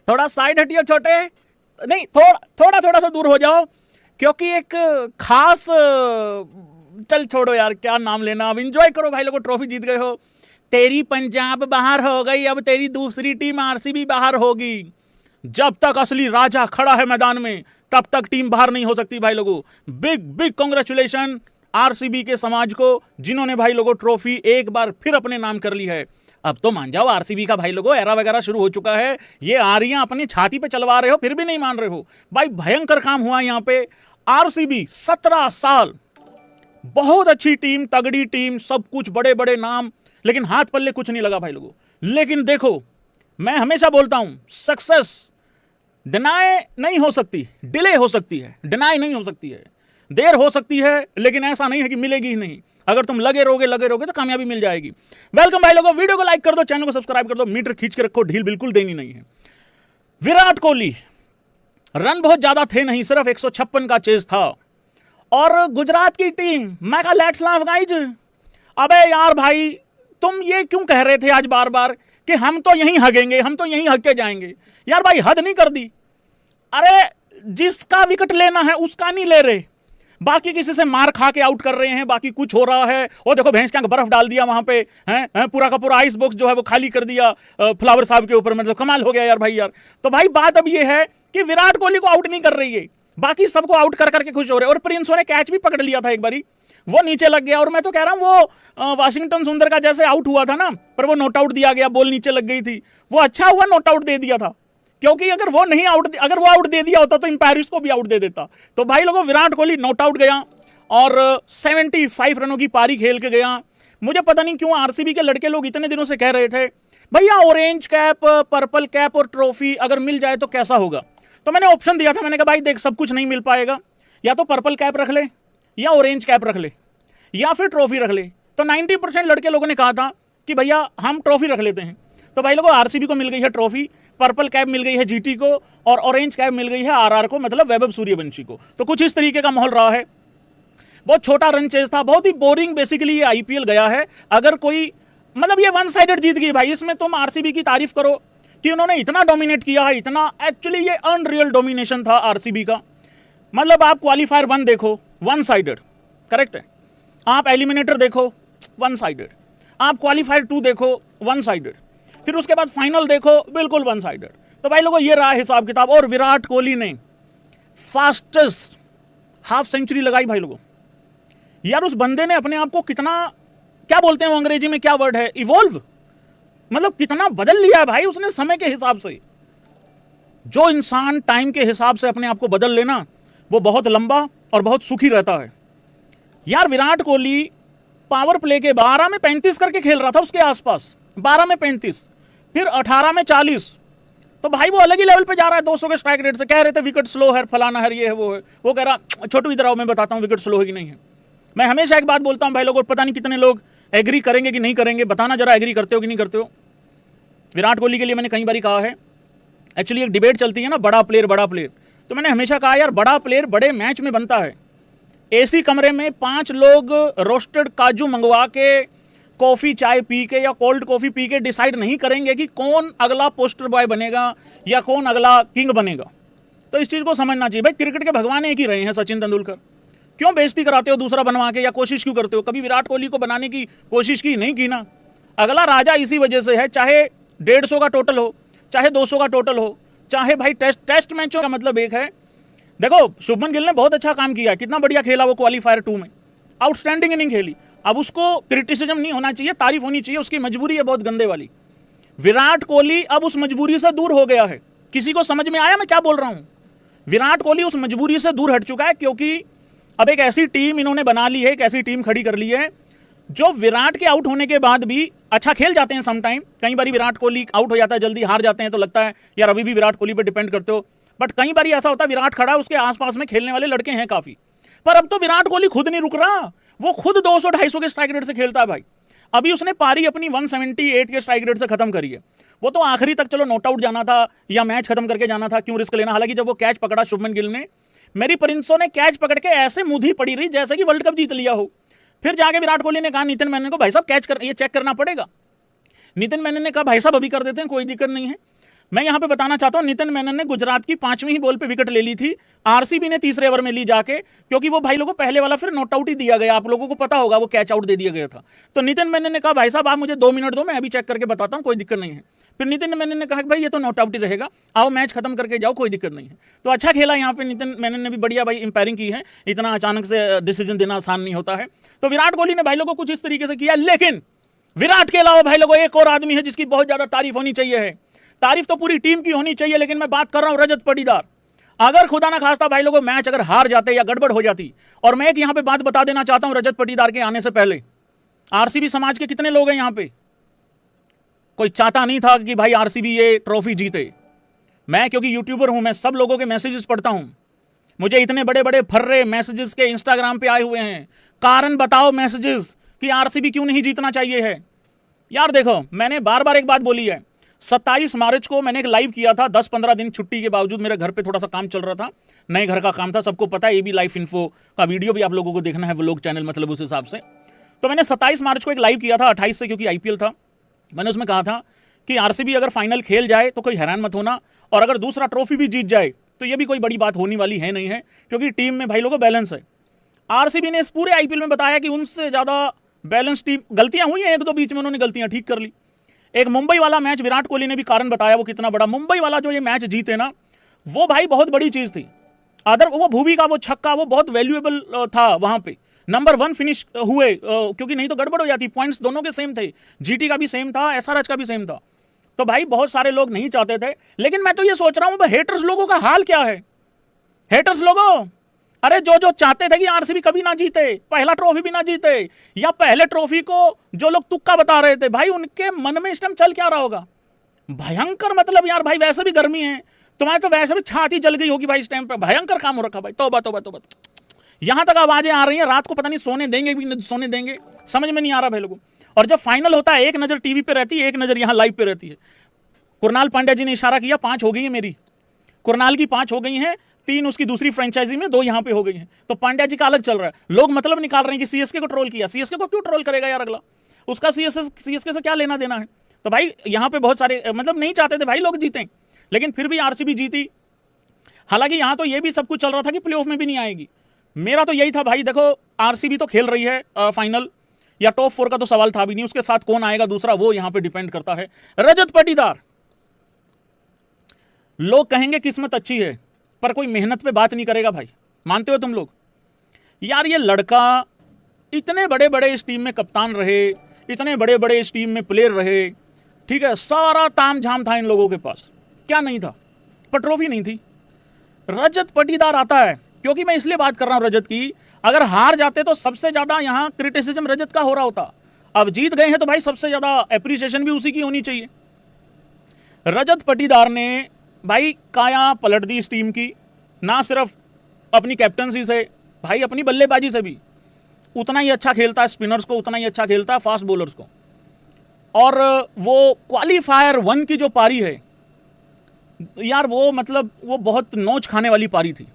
थोड़ा साइड हटियो छोटे, नहीं थोड़ा थोड़ा सा दूर हो जाओ, क्योंकि एक खास चल छोड़ो यार, क्या नाम लेना, अब एंजॉय करो भाई लोगों, ट्रॉफी जीत गए हो। तेरी पंजाब बाहर हो गई, अब तेरी दूसरी टीम आरसीबी बाहर होगी। जब तक असली राजा खड़ा है मैदान में तब तक टीम बाहर नहीं हो सकती भाई लोगों। बिग बिग कांग्रेचुलेशन आरसीबी के समाज को, जिन्होंने भाई लोगों ट्रॉफी एक बार फिर अपने नाम कर ली है। अब तो मान जाओ आरसीबी का भाई लोगों एरा वगैरह शुरू हो चुका है। ये आरियां अपनी छाती पे चलवा रहे हो फिर भी नहीं मान रहे हो भाई, भयंकर काम हुआ यहां पे। आरसीबी 17 साल, बहुत अच्छी टीम, तगड़ी टीम, सब कुछ, बड़े बड़े नाम, लेकिन हाथ पल्ले कुछ नहीं लगा भाई लोगों। लेकिन देखो, मैं हमेशा बोलता हूं सक्सेस डिनाई नहीं हो सकती, डिले हो सकती है, डिनाई नहीं हो सकती है, देर हो सकती है, लेकिन ऐसा नहीं है कि मिलेगी ही नहीं। अगर तुम लगे रहोगे तो कामयाबी मिल जाएगी। वेलकम भाई लोगों, वीडियो को लाइक कर दो, चैनल को सब्सक्राइब कर दो, मीटर खींच के रखो, ढील बिल्कुल देनी नहीं है। विराट कोहली, रन बहुत ज्यादा थे नहीं, सिर्फ 156 का चेज था। और गुजरात की टीम, मैं कहा लेट्स लाफ गाइज। अबे यार भाई, तुम ये क्यों कह रहे थे आज बार बार कि हम तो यहीं हगेंगे, हम तो यहीं हग के जाएंगे? यार भाई हद नहीं कर दी? अरे जिसका विकेट लेना है उसका नहीं ले रहे, बाकी किसी से मार खा के आउट कर रहे हैं, बाकी कुछ हो रहा है। और देखो भैंस क्या बर्फ डाल दिया वहां पे, हैं पूरा का पूरा आइस बॉक्स जो है वो खाली कर दिया फ्लावर साहब के ऊपर, मतलब कमाल हो गया यार भाई यार। तो भाई बात अब ये है कि विराट कोहली को आउट नहीं कर रही है, बाकी सबको आउट कर करके खुश हो रहे। और प्रिंस ने कैच भी पकड़ लिया था एक बारी, वो नीचे लग गया। और मैं तो कह रहा हूं वो वाशिंगटन सुंदर का जैसे आउट हुआ था ना, पर वो नॉट आउट दिया गया, बॉल नीचे लग गई थी, वो अच्छा हुआ नॉट आउट दे दिया था, क्योंकि अगर वो आउट दे दिया होता तो एम्पायरिस को भी आउट दे देता। तो भाई लोगों, विराट कोहली नॉट आउट गया और 75 रनों की पारी खेल के गया। मुझे पता नहीं क्यों आरसीबी के लड़के लोग इतने दिनों से कह रहे थे भैया ऑरेंज कैप, पर्पल कैप और ट्रॉफी अगर मिल जाए तो कैसा होगा। तो मैंने ऑप्शन दिया था, मैंने कहा भाई देख सब कुछ नहीं मिल पाएगा, या तो पर्पल कैप रख ले, या ऑरेंज कैप रख ले, या फिर ट्रॉफी रख ले। तो 90% लड़के लोगों ने कहा था कि भैया हम ट्रॉफी रख लेते हैं। तो भाई लोगों, आरसीबी को मिल गई है ट्रॉफी, पर्पल कैप मिल गई है जीटी को, और ऑरेंज कैप मिल गई है आरआर को, मतलब वैभव सूर्यवंशी को। तो कुछ इस तरीके का माहौल रहा है। बहुत छोटा रन चेज था, बहुत ही बोरिंग बेसिकली ये आईपीएल गया है। अगर कोई मतलब ये वन साइडेड जीत गई भाई, इसमें तुम आरसीबी की तारीफ करो कि उन्होंने इतना डोमिनेट किया है, इतना, एक्चुअली ये अनरियल डोमिनेशन था आरसीबी का। मतलब आप क्वालिफायर 1 देखो, वन साइडेड, करेक्ट है। आप एलिमिनेटर देखो, वन साइडेड। आप क्वालिफायर 2 देखो, वन साइडेड। फिर उसके बाद फाइनल देखो, बिल्कुल वन साइडेड। तो भाई लोगों, ये रहा हिसाब किताब। और विराट कोहली ने फास्टेस्ट हाफ सेंचुरी लगाई भाई लोगों। यार उस बंदे ने अपने आप को कितना, क्या बोलते हैं वो अंग्रेजी में, क्या वर्ड है, इवॉल्व, मतलब कितना बदल लिया है भाई उसने समय के हिसाब से। जो इंसान टाइम के हिसाब से अपने आप को बदल लेना, वो बहुत लंबा और बहुत सुखी रहता है। यार विराट कोहली पावर प्ले के 12 में 35 करके खेल रहा था, उसके आसपास 12 में 35, फिर 18 में 40। तो भाई वो अलग ही लेवल पे जा रहा है 200 के स्ट्राइक रेट से। कह रहे थे विकेट स्लो है, फलाना है, ये है, वो है। वो कह रहा छोटू इधर आओ मैं बताता हूँ विकेट स्लो है कि नहीं है। मैं हमेशा एक बात बोलता हूँ भाई लोगों, पता नहीं कितने लोग एग्री करेंगे कि नहीं करेंगे, बताना जरा एग्री करते हो कि नहीं करते हो। विराट कोहली के लिए मैंने कई बार कहा है, एक्चुअली एक डिबेट चलती है ना, बड़ा प्लेयर बड़ा प्लेयर। तो मैंने हमेशा कहा यार बड़ा प्लेयर बड़े मैच में बनता है। एसी कमरे में 5 लोग रोस्टेड काजू मंगवा के, कॉफ़ी चाय पी के या कोल्ड कॉफ़ी पी के डिसाइड नहीं करेंगे कि कौन अगला पोस्टर बॉय बनेगा या कौन अगला किंग बनेगा। तो इस चीज़ को समझना चाहिए भाई, क्रिकेट के भगवान एक ही रहे हैं, सचिन तेंदुलकर। क्यों बेइज्जती कराते हो दूसरा बनवा के, या कोशिश क्यों करते हो? कभी विराट कोहली को बनाने की कोशिश की नहीं की ना। अगला राजा इसी वजह से है, चाहे 150 का टोटल हो, चाहे 200 का टोटल हो, चाहे भाई टेस्ट मैचों का मतलब एक है। देखो शुभमन गिल ने बहुत अच्छा काम किया, कितना बढ़िया खेला वो क्वालिफायर 2 में, आउटस्टैंडिंग इनिंग खेली। अब उसको क्रिटिसिज्म नहीं होना चाहिए, तारीफ होनी चाहिए, उसकी मजबूरी है बहुत गंदे वाली। विराट कोहली अब उस मजबूरी से दूर हो गया है। किसी को समझ में आया मैं क्या बोल रहा हूं? विराट कोहली उस मजबूरी से दूर हट चुका है, क्योंकि अब एक ऐसी टीम इन्होंने बना ली है, एक ऐसी टीम खड़ी कर ली है जो विराट के आउट होने के बाद भी अच्छा खेल जाते हैं। समटाइम कई बार विराट कोहली आउट हो जाता है, जल्दी हार जाते हैं, तो लगता है यार अभी भी विराट कोहली पर डिपेंड करते हो। बट कई बार ऐसा होता है विराट खड़ा है, उसके आसपास में खेलने वाले लड़के हैं काफी। पर अब तो विराट कोहली खुद नहीं रुक रहा, वो खुद 200-250 के स्ट्राइक रेट से खेलता है भाई। अभी उसने पारी अपनी 178 के स्ट्राइक रेट से खत्म करी है। वो तो आखिरी तक चलो नॉट आउट जाना था या मैच खत्म करके जाना था, क्यों रिस्क लेना। हालांकि जब वो कैच पकड़ा शुभमन गिल ने, मेरी प्रिंसों ने कैच पकड़ के ऐसे मुंधी पड़ी रही जैसे कि वर्ल्ड कप जीत लिया हो। फिर जाके विराट कोहली ने कहा नितिन मैनन को, भाई साहब कैच कर, ये चेक करना पड़ेगा। नितिन मैनन ने कहा भाई साहब अभी कर देते हैं, कोई दिक्कत नहीं है। मैं यहां पे बताना चाहता हूं, नितिन मेनन ने गुजरात की 5वीं ही बॉल पे विकेट ले ली थी, आरसीबी ने तीसरे ओवर में ली जाके, क्योंकि वो भाई लोगों को पहले वाला फिर नॉट आउट ही दिया गया, आप लोगों को पता होगा वो कैच आउट दे दिया गया था। तो नितिन मेनन ने कहा भाई साहब आप मुझे 2 मिनट दो, मैं अभी चेक करके बताता हूं, कोई दिक्कत नहीं है। फिर नितिन मेनन ने कहा कि भाई ये तो नॉट आउट ही रहेगा, आओ मैच खत्म करके जाओ, कोई दिक्कत नहीं है। तो अच्छा खेला यहाँ पे नितिन मेनन ने भी, बढ़िया भाई इंपायरिंग की है, इतना अचानक से डिसीजन देना आसान नहीं होता है। तो विराट कोहली ने भाई लोगों को कुछ इस तरीके से किया, लेकिन विराट के अलावा भाई लोगों एक और आदमी है जिसकी बहुत ज्यादा तारीफ होनी चाहिए है। तारीफ तो पूरी टीम की होनी चाहिए, लेकिन मैं बात कर रहा हूं रजत पाटीदार। अगर खुदा ना खास्ता भाई लोगों मैच अगर हार जाते या गड़बड़ हो जाती, और मैं एक यहां पे बात बता देना चाहता हूं रजत पाटीदार के आने से पहले, आरसीबी समाज के कितने लोग हैं यहां पे, कोई चाहता नहीं था कि भाई आरसीबी ये ट्रॉफी जीते। मैं क्योंकि यूट्यूबर हूं, मैं सब लोगों के मैसेजेस पढ़ता हूं, मुझे इतने बड़े बड़े फर्रे मैसेजेस के इंस्टाग्राम पे आए हुए हैं, कारण बताओ मैसेजेस कि आरसीबी क्यों नहीं जीतना चाहिए है। यार देखो, मैंने बार बार एक बात बोली है, 27 मार्च को मैंने एक लाइव किया था, 10-15 दिन छुट्टी के बावजूद, मेरे घर पे थोड़ा सा काम चल रहा था, नए घर का काम था, सबको पता है, ये भी लाइफ इन्फो का वीडियो भी आप लोगों को देखना है, व्लॉग चैनल मतलब उस हिसाब से। तो मैंने 27 मार्च को एक लाइव किया था, 28 से क्योंकि आईपीएल था। मैंने उसमें कहा था कि आरसीबी अगर फाइनल खेल जाए तो कोई हैरान मत होना, और अगर दूसरा ट्रॉफी भी जीत जाए तो ये भी कोई बड़ी बात होने वाली है नहीं है, क्योंकि टीम में भाई लोगों बैलेंस है। आरसीबी ने इस पूरे आईपीएल में बताया कि उनसे ज़्यादा बैलेंस टीम, गलतियां हुई हैं एक दो बीच में, उन्होंने गलतियां ठीक कर ली। एक मुंबई वाला मैच विराट कोहली ने भी कारण बताया वो कितना बड़ा, मुंबई वाला जो ये मैच जीते ना, वो भाई बहुत बड़ी चीज़ थी। अदर वो भुवी का वो छक्का वो बहुत वैल्यूएबल था, वहां पे नंबर 1 फिनिश हुए, क्योंकि नहीं तो गड़बड़ हो जाती। पॉइंट्स दोनों के सेम थे, जीटी का भी सेम था, एसआरएच का भी सेम था। तो भाई बहुत सारे लोग नहीं चाहते थे, लेकिन मैं तो ये सोच रहा हूं हेटर्स लोगों का हाल क्या है। हेटर्स लोगों, अरे जो जो चाहते थे कि आरसीबी कभी ना जीते, पहला ट्रॉफी भी ना जीते, या पहले ट्रॉफी को जो लोग तुक्का बता रहे थे, भाई उनके मन में इस टाइम चल क्या रहा होगा, भयंकर। मतलब यार भाई वैसे भी गर्मी है, तुम्हारे तो वैसे भी छाती जल गई होगी भाई इस टाइम पे, भयंकर काम हो रखा भाई, तौबा तौबा तौबा। यहां तक आवाजें आ रही हैं, रात को पता नहीं सोने देंगे भी सोने देंगे, समझ में नहीं आ रहा भाई लोगों। और जब फाइनल होता है, एक नजर टीवी पे रहती है, एक नजर यहां लाइव पे रहती है। कुरनाल पांड्या जी ने इशारा किया, 5 हो गई है मेरी, कुरनाल की 5 हो गई हैं, 3 उसकी दूसरी फ्रेंचाइजी में, 2 यहां पे हो गई हैं। तो पांड्या जी का अलग चल रहा है, लोग मतलब निकाल रहे हैं कि सीएसके को ट्रोल किया। सीएसके को क्यों ट्रोल करेगा यार अगला, उसका सीएसके से क्या लेना देना है। तो भाई यहां पे बहुत सारे मतलब नहीं चाहते थे भाई लोग जीतें, लेकिन फिर भी आरसीबी जीती। हालांकि यहां तो ये भी सब कुछ चल रहा था कि प्लेऑफ में भी नहीं आएगी। मेरा तो यही था भाई, देखो आरसीबी तो खेल रही है फाइनल, या टॉप 4 का तो सवाल था भी नहीं, उसके साथ कौन आएगा दूसरा वो यहां पे डिपेंड करता है। रजत पाटीदार, लोग कहेंगे किस्मत अच्छी है, पर कोई मेहनत पे बात नहीं करेगा भाई, मानते हो तुम लोग। यार ये लड़का इतने बड़े बड़े इस टीम में कप्तान रहे, इतने बड़े बड़े इस टीम में प्लेयर रहे, ठीक है, सारा ताम झाम था इन लोगों के पास, क्या नहीं था, पर ट्रॉफी नहीं थी। रजत पाटीदार आता है, क्योंकि मैं इसलिए बात कर रहा हूं रजत की, अगर हार जाते तो सबसे ज्यादा यहां क्रिटिसिज्म रजत का हो रहा होता, अब जीत गए हैं तो भाई सबसे ज्यादा एप्रिसिएशन भी उसी की होनी चाहिए। रजत पाटीदार ने भाई काया पलट दी इस टीम की, ना सिर्फ अपनी कैप्टनसी से, भाई अपनी बल्लेबाजी से भी उतना ही अच्छा खेलता है, स्पिनर्स को उतना ही अच्छा खेलता है, फास्ट बॉलर्स को। और वो क्वालीफायर 1 की जो पारी है यार, वो मतलब वो बहुत नोच खाने वाली पारी थी,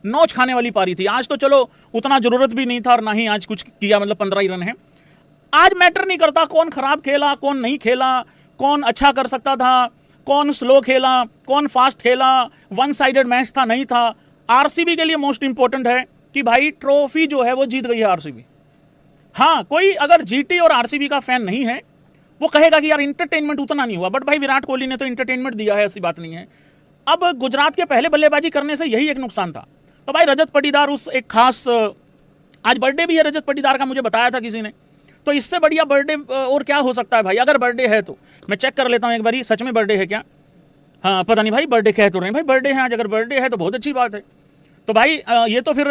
नोच खाने वाली पारी थी। आज तो चलो उतना जरूरत भी नहीं था, और ना ही आज कुछ किया, मतलब 15 ही रन है। आज मैटर नहीं करता कौन खराब खेला कौन नहीं खेला, कौन अच्छा कर सकता था कौन स्लो खेला कौन फास्ट खेला, वन साइडेड मैच था नहीं था। आरसीबी के लिए मोस्ट इंपॉर्टेंट है कि भाई ट्रॉफी जो है वो जीत गई है आरसीबी। हाँ, कोई अगर जीटी और आरसीबी का फैन नहीं है वो कहेगा कि यार इंटरटेनमेंट उतना नहीं हुआ, बट भाई विराट कोहली ने तो इंटरटेनमेंट दिया है, ऐसी बात नहीं है। अब गुजरात के पहले बल्लेबाजी करने से यही एक नुकसान था। तो भाई रजत पाटीदार उस एक खास, आज बर्थडे भी है रजत पाटीदार का, मुझे बताया था किसी ने, तो इससे बढ़िया बर्थडे और क्या हो सकता है भाई। अगर बर्थडे है तो मैं चेक कर लेता हूँ एक बारी, सच में बर्थडे है क्या। हाँ पता नहीं भाई, बर्थडे कह तो रहे हैं भाई, बर्थडे है आज, अगर बर्थडे है तो बहुत अच्छी बात है। तो भाई ये तो फिर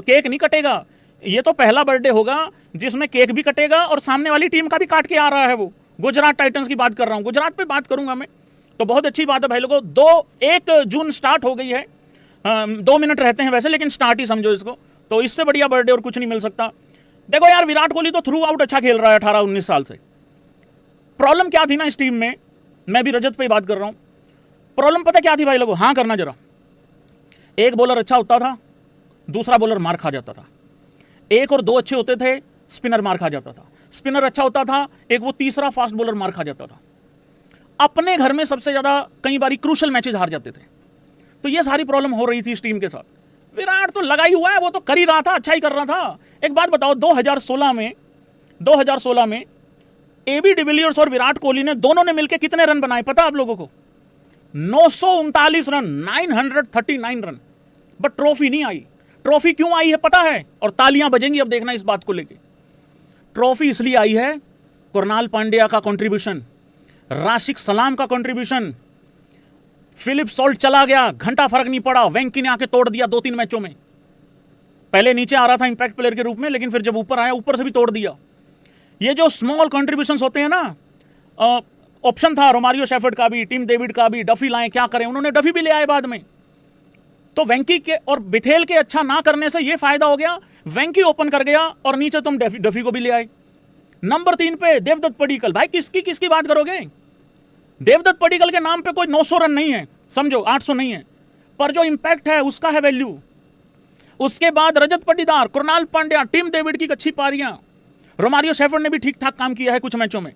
केक नहीं कटेगा, ये तो पहला बर्थडे होगा जिसमें केक भी कटेगा और सामने वाली टीम का भी काट के आ रहा है। वो गुजरात टाइटंस की बात कर रहा हूँ, गुजरात पे बात करूंगा मैं। तो बहुत अच्छी बात है भाई लोगों, 1 जून स्टार्ट हो गई है, 2 मिनट रहते हैं वैसे, लेकिन स्टार्ट ही समझो इसको। तो इससे बढ़िया बर्थडे और कुछ नहीं मिल सकता। देखो यार विराट कोहली तो थ्रू आउट अच्छा खेल रहा है 18-19 साल से। प्रॉब्लम क्या थी ना इस टीम में, मैं भी रजत पे ही बात कर रहा हूं, प्रॉब्लम पता क्या थी भाई लोगों, हाँ करना जरा, एक बॉलर अच्छा होता था, दूसरा बॉलर मार खा जाता था, 1 और 2 अच्छे होते थे, स्पिनर मार खा जाता था, स्पिनर अच्छा होता था, एक वो तीसरा फास्ट बॉलर मार खा जाता था। अपने घर में सबसे ज़्यादा कई बारी क्रूशल मैचेस हार जाते थे। तो ये सारी प्रॉब्लम हो रही थी इस टीम के साथ। विराट तो लगा ही हुआ है, वो तो कर ही रहा था, अच्छा ही कर रहा था। एक बात बताओ, 2016 में एबी डिविलियर्स और विराट कोहली ने दोनों ने मिलकर कितने रन बनाए पता आप लोगों को? 939 रन, 939 रन, बट ट्रॉफी नहीं आई। ट्रॉफी क्यों आई है पता है? और तालियां बजेंगी अब देखना इस बात को लेके। ट्रॉफी इसलिए आई है, कुरनाल पांड्या का कंट्रीब्यूशन, राशिद सलाम का कंट्रीब्यूशन, फिलिप सॉल्ट चला गया, घंटा फर्क नहीं पड़ा, वेंकी ने आके तोड़ दिया 2-3 मैचों में। पहले नीचे आ रहा था इंपैक्ट प्लेयर के रूप में, लेकिन फिर जब ऊपर आया ऊपर से भी तोड़ दिया। ये जो स्मॉल कंट्रीब्यूशंस होते हैं ना, ऑप्शन था रोमारियो शेफर्ड का भी, टिम डेविड का भी, डफी लाएं, क्या करें, उन्होंने डफी भी ले आए बाद में। तो वेंकी के और बिथेल के अच्छा ना करने से ये फायदा हो गया, वेंकी ओपन कर गया और नीचे तुम डफी को भी ले आए। नंबर 3 पे देवदत्त पडिक्कल। भाई किसकी बात करोगे? देवदत्त पडिक्कल के नाम पे कोई 900 रन नहीं है, समझो 800 नहीं है, पर जो इंपैक्ट है उसका है वैल्यू। उसके बाद रजत पाटीदार, कुरनाल पांड्या, टिम डेविड की अच्छी पारियां, रोमारियो शेफर्ड ने भी ठीक ठाक काम किया है कुछ मैचों में।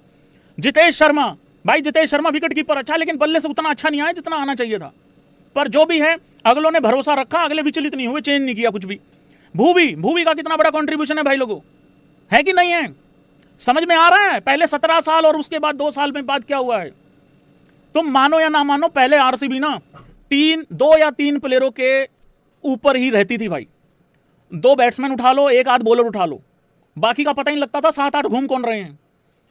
जितेश शर्मा, भाई जितेश शर्मा विकेट कीपर अच्छा, लेकिन बल्ले से उतना अच्छा नहीं आया जितना आना चाहिए था। पर जो भी है, अगलों ने भरोसा रखा, अगले विचलित नहीं हुए, चेंज नहीं किया कुछ भी। भूवी का कितना बड़ा कंट्रीब्यूशन है भाई लोगों, है कि नहीं है? समझ में आ रहा है? पहले 17 साल और उसके बाद 2 साल में बाद क्या हुआ है। तुम मानो या ना मानो, पहले आरसीबी ना 2 या 3 प्लेयरों के ऊपर ही रहती थी भाई। 2 बैट्समैन उठा लो, 1 आध बॉलर उठा लो, बाकी का पता ही लगता था 7-8 घूम कौन रहे हैं।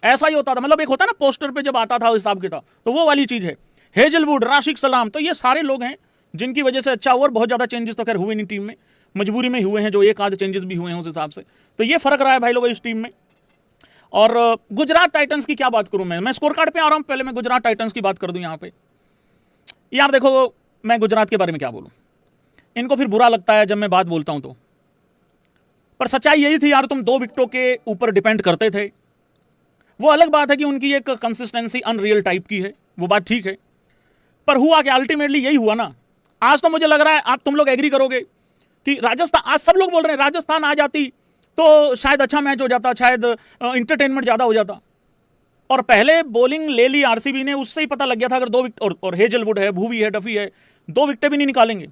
ऐसा ही होता था, मतलब एक होता ना पोस्टर पे जब आता था हिसाब किताब, तो वो वाली चीज है। हेजलवुड, राशिद सलाम, तो ये सारे लोग हैं जिनकी वजह से अच्छा हुआ। और बहुत ज्यादा चेंजेस तो खैर हुए नहीं टीम में, मजबूरी में हुए हैं, जो 1 आध चेंजेस भी हुए हैं उस हिसाब से। तो ये फर्क रहा है भाई लोग इस टीम में। और गुजरात टाइटंस की क्या बात करूं मैं स्कोर कार्ड पे आ रहा हूं, पहले मैं गुजरात टाइटंस की बात कर दूं यहां पे। यार देखो, मैं गुजरात के बारे में क्या बोलूं, इनको फिर बुरा लगता है जब मैं बात बोलता हूं तो, पर सच्चाई यही थी यार, तुम 2 विकेटों के ऊपर डिपेंड करते थे। वो अलग बात है कि उनकी एक कंसिस्टेंसी अनरियल टाइप की है, वो बात ठीक है, पर हुआ कि अल्टीमेटली यही हुआ ना। आज तो मुझे लग रहा है आप तुम लोग एग्री करोगे कि राजस्थान, आज सब लोग बोल रहे हैं राजस्थान आ जाती तो शायद अच्छा मैच हो जाता, शायद इंटरटेनमेंट ज़्यादा हो जाता। और पहले बॉलिंग ले ली आरसीबी ने, उससे ही पता लग गया था अगर 2 विकेट, और हेजलवुड है, भूवी है, डफी है, 2 विकेटें भी नहीं निकालेंगे,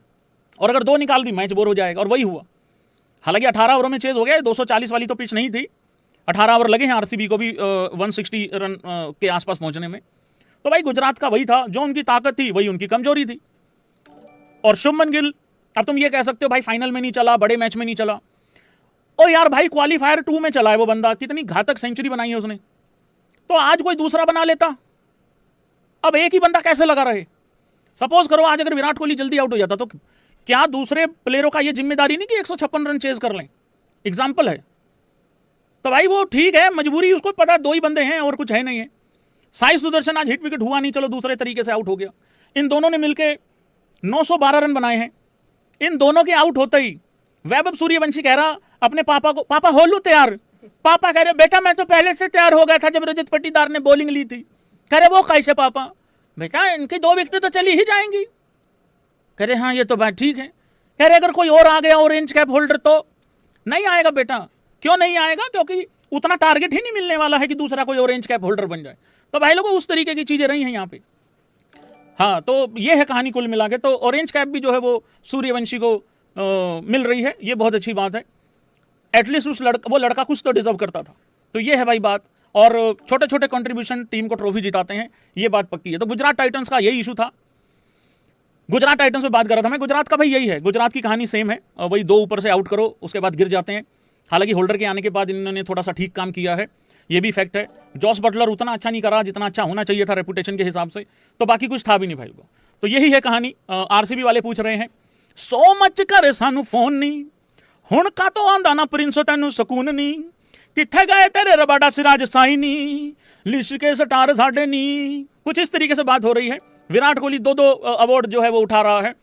और अगर 2 निकाल दी मैच बोर हो जाएगा। और वही हुआ। हालांकि 18 ओवरों में चेज हो गया, 240 वाली तो पिच नहीं थी, 18 ओवर लगे हैं आरसीबी को भी 160 रन के आसपास पहुंचने में। तो भाई गुजरात का वही था, जो उनकी ताकत थी वही उनकी कमजोरी थी। और शुभमन गिल, अब तुम ये कह सकते हो भाई फाइनल में नहीं चला, बड़े मैच में नहीं चला, ओ यार भाई क्वालीफायर 2 में चला है वो बंदा, कितनी घातक सेंचुरी बनाई है उसने, तो आज कोई दूसरा बना लेता। अब एक ही बंदा कैसे लगा रहे? सपोज करो आज अगर विराट कोहली जल्दी आउट हो जाता, तो क्या दूसरे प्लेयरों का ये जिम्मेदारी नहीं कि 156 रन चेज कर लें? एग्जाम्पल है। तो भाई वो ठीक है, मजबूरी, उसको पता 2 ही बंदे हैं और कुछ है नहीं है। साई सुदर्शन आज हिट विकेट हुआ नहीं, चलो दूसरे तरीके से आउट हो गया। इन दोनों ने मिलकर 912 रन बनाए हैं। इन दोनों के आउट होते ही वैभव सूर्यवंशी कह रहा अपने पापा को, पापा हो लूं तैयार? पापा कह रहे बेटा मैं तो पहले से तैयार हो गया था जब रजत पाटीदार ने बॉलिंग ली थी। कह रहे वो कैसे पापा? बेटा इनकी 2 विकेट तो चली ही जाएंगी। कह रहे हाँ ये तो बात ठीक है। कह रहे अगर कोई और आ गया ऑरेंज कैप होल्डर तो नहीं आएगा बेटा। क्यों नहीं आएगा? क्योंकि उतना टारगेट ही नहीं मिलने वाला है कि दूसरा कोई ऑरेंज कैप होल्डर बन जाए। तो भाई लोगों उस तरीके की चीजें रही हैं यहाँ पे। हाँ, तो ये है कहानी कुल मिला के। तो ऑरेंज कैप भी जो है वो सूर्यवंशी को मिल रही है, ये बहुत अच्छी बात है। एटलीस्ट वो लड़का कुछ तो डिजर्व करता था। तो ये है भाई बात। और छोटे छोटे कंट्रीब्यूशन टीम को ट्रॉफी जिताते हैं, ये बात पक्की है। तो गुजरात टाइटंस का यही इशू था। गुजरात टाइटंस में बात कर रहा था मैं। गुजरात का भाई यही है, गुजरात की कहानी सेम है। वही 2 ऊपर से आउट करो, उसके बाद गिर जाते हैं। हालांकि होल्डर के आने के बाद इन्होंने थोड़ा सा ठीक काम किया है, ये भी फैक्ट है। जॉस बटलर उतना अच्छा नहीं करा जितना अच्छा होना चाहिए था रेपुटेशन के हिसाब से, तो बाकी कुछ था भी नहीं भाई को। तो यही है कहानी। आरसीबी वाले पूछ रहे हैं सो मच करे सानू फोन नहीं, हुण का तो आंदा ना प्रिंस तैनू सकून नहीं, किथे गए तेरे रबाडा सिराज साई नी, लिस्ट के स्टार साडे नी। कुछ इस तरीके से बात हो रही है। विराट कोहली 2 अवार्ड जो है वो उठा रहा है।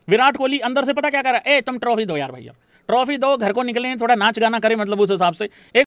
विराट कोहली अंदर से पता क्या कह रहा है, ए तुम ट्रॉफी दो यार भैया, ट्रॉफी दो, घर को निकले, थोड़ा नाच गाना करें, मतलब उस हिसाब से। एक